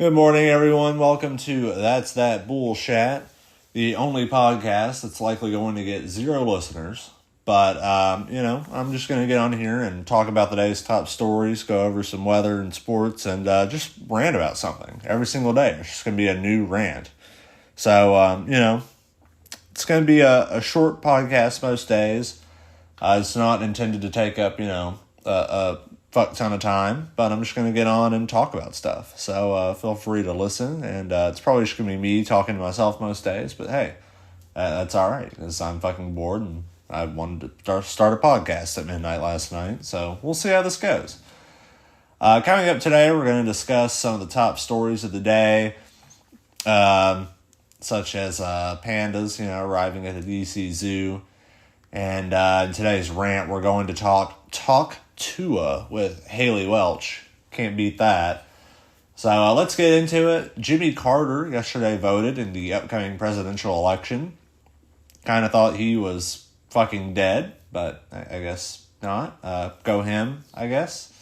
Good morning, everyone. Welcome to That's That Bullshat, the only podcast that's likely going to get 0 listeners. But, I'm just going to get on here and talk about the day's top stories, go over some weather and sports, and just rant about something every single day. It's just going to be a new rant. So, it's going to be a short podcast most days. It's not intended to take up, a fuck ton of time, but I'm just going to get on and talk about stuff. So feel free to listen, and it's probably just going to be me talking to myself most days, but hey, that's all right, because I'm fucking bored, and I wanted to start a podcast at midnight last night, so we'll see how this goes. Coming up today, we're going to discuss some of the top stories of the day, such as pandas, arriving at the DC Zoo, and in today's rant, we're going to talk Tuah with Haley Welch. Can't beat that. So let's get into it. Jimmy Carter yesterday voted in the upcoming presidential election. Kind of thought he was fucking dead, but I guess not. Go him, I guess.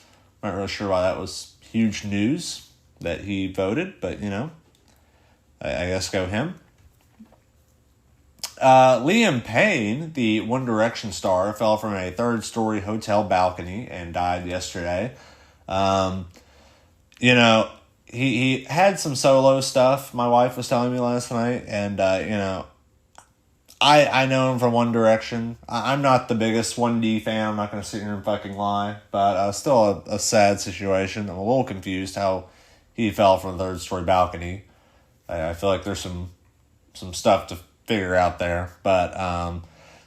Not really sure why that was huge news that he voted, but I guess go him. Liam Payne, the One Direction star, fell from a 3rd-story hotel balcony and died yesterday. He had some solo stuff, my wife was telling me last night, and, I know him from One Direction. I'm not the biggest 1D fan, I'm not going to sit here and fucking lie, but still a sad situation. I'm a little confused how he fell from a 3rd-story balcony. I feel like there's some stuff to figure out there, but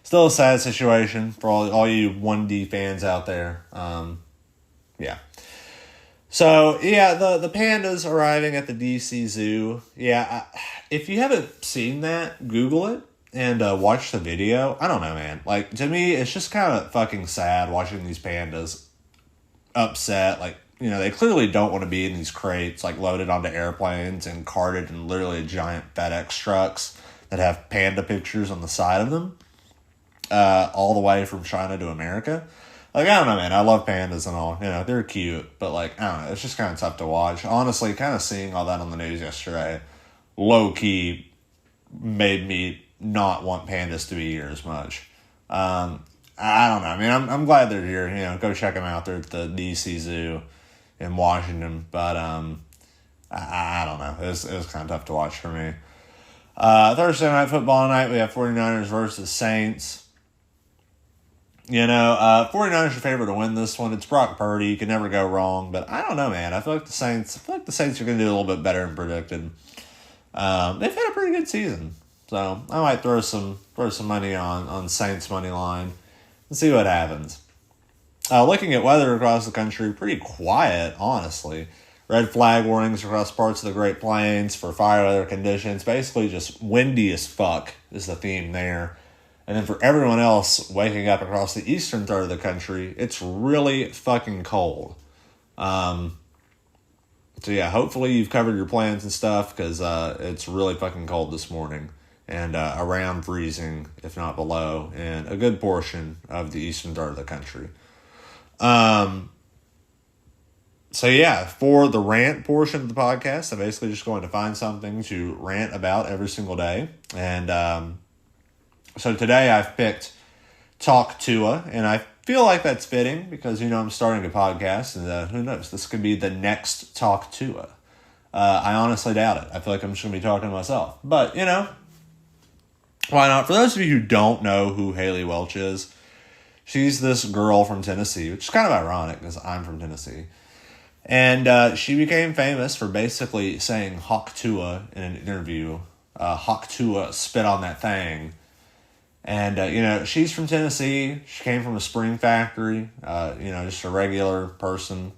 still a sad situation for all you 1D fans out there. Yeah. So the pandas arriving at the DC Zoo. Yeah, if you haven't seen that, Google it and watch the video. I don't know, man. Like, to me, it's just kind of fucking sad watching these pandas upset. Like, they clearly don't want to be in these crates, like loaded onto airplanes and carted in literally giant FedEx trucks that have panda pictures on the side of them, all the way from China to America. Like, I don't know, man, I love pandas and all, they're cute, but like, I don't know, it's just kind of tough to watch. Honestly, kind of seeing all that on the news yesterday, low-key made me not want pandas to be here as much. I don't know, I mean, I'm glad they're here, go check them out, they're at the DC Zoo in Washington, but I don't know, it was kind of tough to watch for me. Thursday night football tonight, we have 49ers versus Saints. 49ers are favored to win this one. It's Brock Purdy. You can never go wrong, but I don't know, man. I feel like the Saints are going to do a little bit better than predicted. They've had a pretty good season, so I might throw some money on Saints money line and see what happens. Looking at weather across the country, pretty quiet, honestly. Red flag warnings across parts of the Great Plains for fire weather conditions. Basically just windy as fuck is the theme there. And then for everyone else waking up across the eastern third of the country, it's really fucking cold. Hopefully you've covered your plans and stuff, because it's really fucking cold this morning. And around freezing, if not below, in a good portion of the eastern third of the country. For the rant portion of the podcast, I'm basically just going to find something to rant about every single day. And so today I've picked Hawk Tuah, and I feel like that's fitting because, I'm starting a podcast, and who knows, this could be the next Hawk Tuah. I honestly doubt it. I feel like I'm just going to be talking to myself. But, why not? For those of you who don't know who Haley Welch is, she's this girl from Tennessee, which is kind of ironic because I'm from Tennessee. And she became famous for basically saying Hawk Tuah in an interview. Hawk Tuah, spit on that thing. And, she's from Tennessee. She came from a spring factory, just a regular person.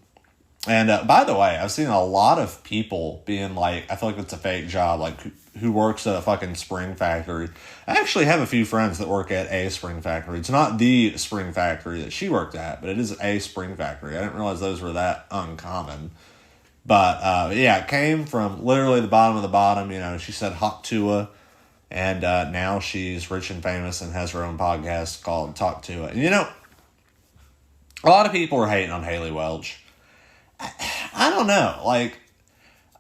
And by the way, I've seen a lot of people being like, I feel like it's a fake job, like who works at a fucking spring factory. I actually have a few friends that work at a spring factory. It's not the spring factory that she worked at, but it is a spring factory. I didn't realize those were that uncommon. But, it came from literally the bottom of the bottom. She said Hawk Tuah, and now she's rich and famous and has her own podcast called Hawk Tuah. And, a lot of people are hating on Haley Welch. I don't know. Like,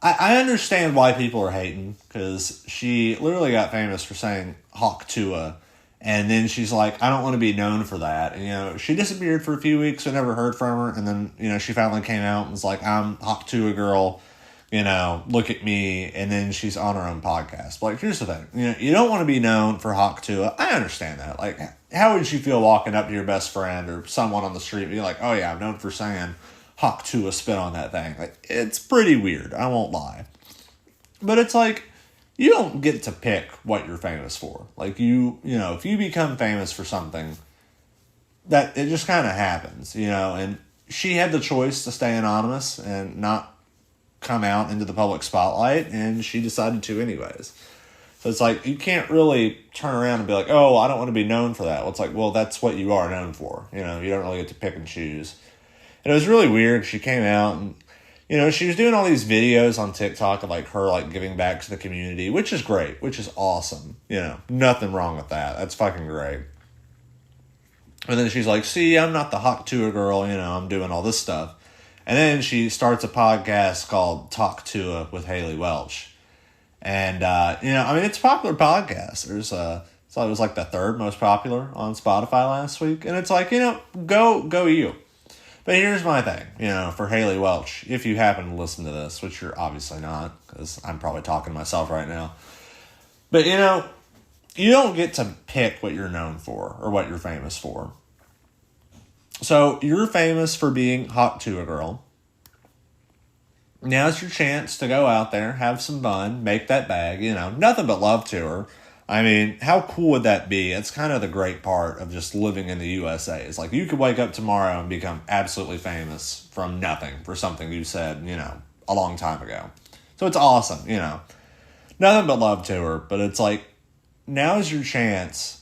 I understand why people are hating, because she literally got famous for saying Hawk Tuah, and then she's like, I don't want to be known for that. And, you know, she disappeared for a few weeks, I never heard from her, and then, you know, she finally came out and was like, I'm Hawk Tuah girl, you know, look at me, and then she's on her own podcast. But, like, here's the thing, you know, you don't want to be known for Hawk Tuah. I understand that. Like, how would you feel walking up to your best friend or someone on the street and be like, oh yeah, I'm known for saying Hawk Tuah spit on that thing? Like, it's pretty weird, I won't lie. But it's like, you don't get to pick what you're famous for. Like, you know, if you become famous for something, that it just kind of happens, you know. And she had the choice to stay anonymous and not come out into the public spotlight, and she decided to anyways. So it's like, you can't really turn around and be like, oh, I don't want to be known for that. Well, it's like, well, that's what you are known for. You know, you don't really get to pick and choose. And it was really weird. She came out and, you know, she was doing all these videos on TikTok of, like, her, like, giving back to the community, which is great, which is awesome. You know, nothing wrong with that. That's fucking great. And then she's like, see, I'm not the Hawk Tuah girl, you know, I'm doing all this stuff. And then she starts a podcast called Talk Tuah with Haley Welch. And, you know, I mean, it's a popular podcast. There's, so it was like the third most popular on Spotify last week. And it's like, you know, go you. But here's my thing, you know, for Haley Welch, if you happen to listen to this, which you're obviously not, because I'm probably talking to myself right now. But, you know, you don't get to pick what you're known for or what you're famous for. So you're famous for being Hawk Tuah girl. Now's your chance to go out there, have some fun, make that bag, you know, nothing but love to her. I mean, how cool would that be? It's kind of the great part of just living in the USA. It's like, you could wake up tomorrow and become absolutely famous from nothing for something you said, you know, a long time ago. So it's awesome, you know. Nothing but love to her, but it's like, now's your chance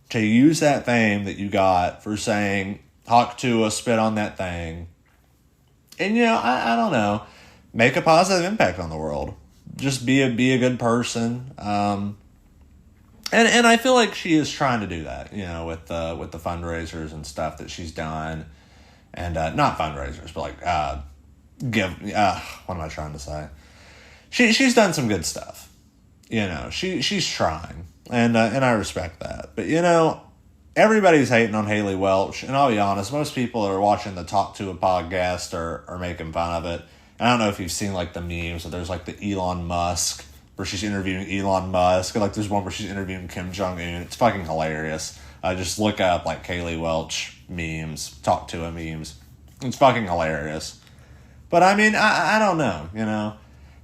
to use that fame that you got for saying Hawk Tuah spit on that thing. And, you know, I don't know, make a positive impact on the world. Just be a good person. And I feel like she is trying to do that, you know, with the fundraisers and stuff that she's done. And not fundraisers, but like what am I trying to say? She's done some good stuff. You know, she's trying. And I respect that. But, you know, everybody's hating on Haley Welch, and I'll be honest, most people that are watching the Talk to a podcast are making fun of it. And I don't know if you've seen, like, the memes, so there's, like, the Elon Musk, where she's interviewing Elon Musk, and, like, there's one where she's interviewing Kim Jong-un. It's fucking hilarious. Just look up, like, Haley Welch memes, Talk to a memes. It's fucking hilarious. But, I mean, I don't know, you know.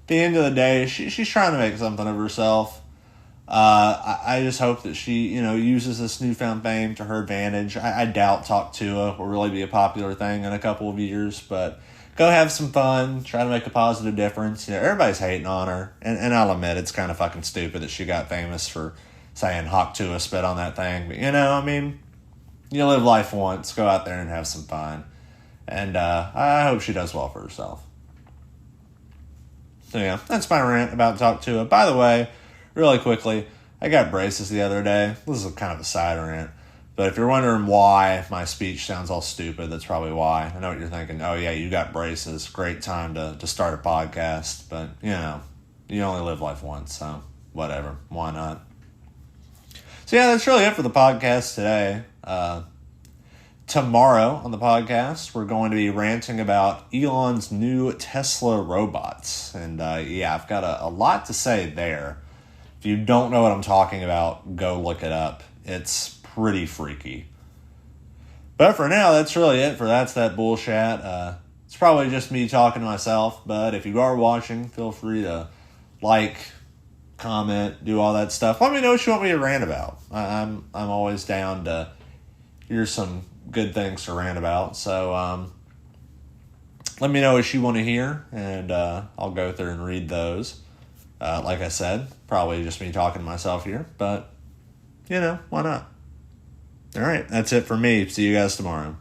At the end of the day, she's trying to make something of herself. I just hope that she, you know, uses this newfound fame to her advantage. I doubt Talk Tuah will really be a popular thing in a couple of years, but go have some fun, try to make a positive difference. You know, everybody's hating on her, and I'll admit it's kind of fucking stupid that she got famous for saying Hawk Tuah spit on that thing. But, you know, I mean, you live life once, go out there and have some fun. And I hope she does well for herself. So, yeah, that's my rant about Talk Tuah. By the way, really quickly, I got braces the other day. This is kind of a side rant. But if you're wondering why my speech sounds all stupid, that's probably why. I know what you're thinking. Oh, yeah, you got braces. Great time to start a podcast. But, you know, you only live life once, so whatever. Why not? So, yeah, that's really it for the podcast today. Tomorrow on the podcast, we're going to be ranting about Elon's new Tesla robots. And, yeah, I've got a lot to say there. If you don't know what I'm talking about, go look it up. It's pretty freaky. But for now, that's really it for That's That Bullshit. It's probably just me talking to myself, but if you are watching, feel free to like, comment, do all that stuff. Let me know what you want me to rant about. I'm always down to hear some good things to rant about. So let me know what you want to hear, and I'll go through and read those. Like I said, probably just me talking to myself here, but, you know, why not? All right, that's it for me. See you guys tomorrow.